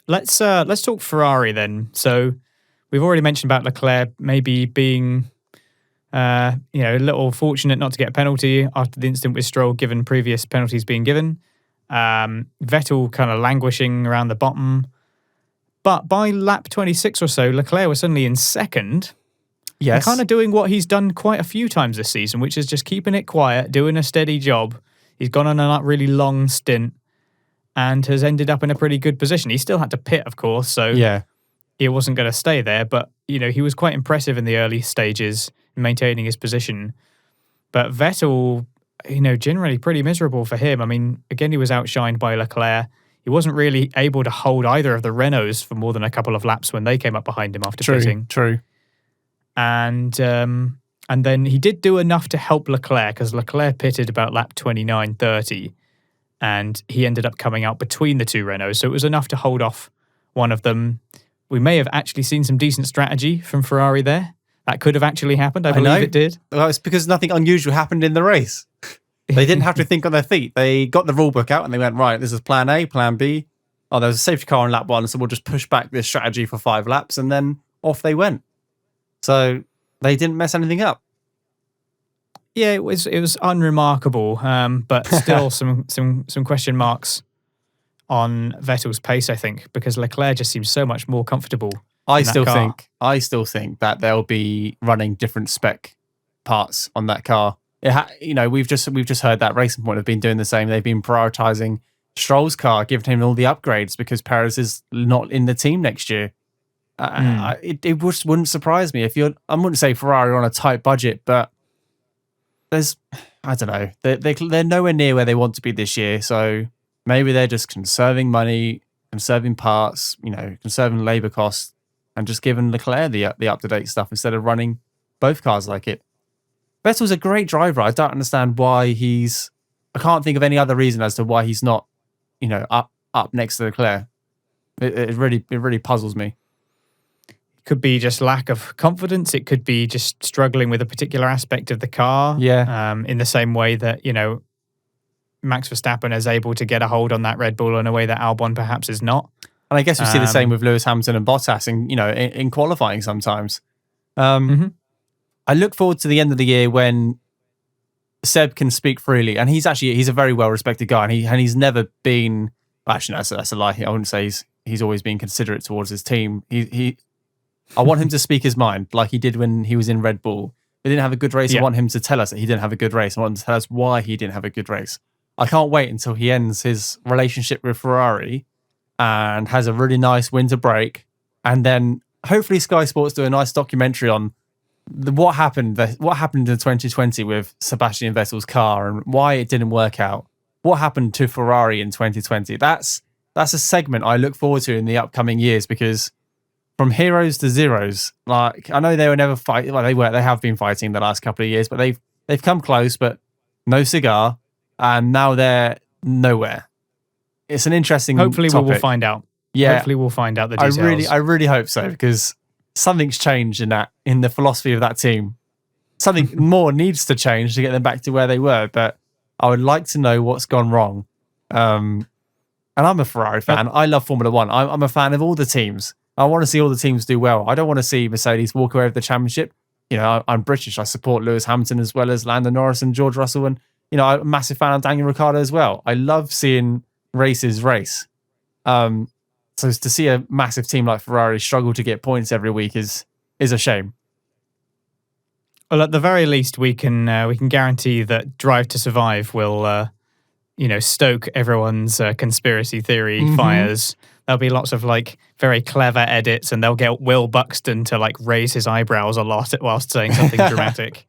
Let's talk Ferrari then. So we've already mentioned about Leclerc maybe being a little fortunate not to get a penalty after the incident with Stroll, given previous penalties being given. Vettel kind of languishing around the bottom. But by lap 26 or so, Leclerc was suddenly in second. Yes. And kind of doing what he's done quite a few times this season, which is just keeping it quiet, doing a steady job. He's gone on a really long stint and has ended up in a pretty good position. He still had to pit, of course, so he wasn't going to stay there. But, he was quite impressive in the early stages, maintaining his position. But Vettel, generally pretty miserable for him. I mean, again, he was outshined by Leclerc. He wasn't really able to hold either of the Renaults for more than a couple of laps when they came up behind him after pitting. True. And then he did do enough to help Leclerc, because Leclerc pitted about lap 29, 30, and he ended up coming out between the two Renaults. So it was enough to hold off one of them. We may have actually seen some decent strategy from Ferrari there. That could have actually happened. I believe it did. Well, it's because nothing unusual happened in the race. They didn't have to think on their feet. They got the rule book out and they went, right, this is plan A, plan B. Oh, there was a safety car on lap 1, so we'll just push back this strategy for 5 laps, and then off they went. So they didn't mess anything up. Yeah, it was unremarkable, but still some question marks on Vettel's pace, I think, because Leclerc just seems so much more comfortable. I still think that they'll be running different spec parts on that car. We've just heard that Racing Point have been doing the same. They've been prioritizing Stroll's car, giving him all the upgrades because Perez is not in the team next year. It just wouldn't surprise me I wouldn't say Ferrari are on a tight budget, but I don't know. They're nowhere near where they want to be this year. So maybe they're just conserving money, conserving parts, conserving labor costs, and just giving Leclerc the up-to-date stuff instead of running both cars like it. Vettel's a great driver. I don't understand why I can't think of any other reason as to why he's not, up next to Leclerc. It really puzzles me. Could be just lack of confidence. It could be just struggling with a particular aspect of the car. Yeah. In the same way that, Max Verstappen is able to get a hold on that Red Bull in a way that Albon perhaps is not. And I guess we see the same with Lewis Hamilton and Bottas in qualifying sometimes. I look forward to the end of the year when Seb can speak freely, and he's a very well respected guy, and he's never been. Actually, no, that's a lie. I wouldn't say he's always been considerate towards his team. I want him to speak his mind like he did when he was in Red Bull. He didn't have a good race. I want him to tell us that he didn't have a good race. I want him to tell us why he didn't have a good race. I can't wait until he ends his relationship with Ferrari and has a really nice winter break, and then hopefully Sky Sports do a nice documentary on what happened in 2020 with Sebastian Vettel's car and why it didn't work out. What happened to Ferrari in 2020? That's a segment I look forward to in the upcoming years, because from heroes to zeros, like I know they were never fighting. Well, they have been fighting the last couple of years, but they've come close, but no cigar, and now they're nowhere. It's an interesting. Hopefully, topic. we will find out. Yeah, hopefully we'll find out the details. I really hope so, because something's changed in the philosophy of that team. Something more needs to change to get them back to where they were, but I would like to know what's gone wrong. And I'm a Ferrari fan. I love Formula One. I'm a fan of all the teams. I want to see all the teams do well. I don't want to see Mercedes walk away with the championship. I'm British. I support Lewis Hamilton as well as Lando Norris and George Russell. And, I'm a massive fan of Daniel Ricciardo as well. I love seeing races race. So to see a massive team like Ferrari struggle to get points every week is a shame. Well, at the very least, we can guarantee that Drive to Survive will, stoke everyone's conspiracy theory fires. There'll be lots of very clever edits, and they'll get Will Buxton to raise his eyebrows a lot whilst saying something dramatic.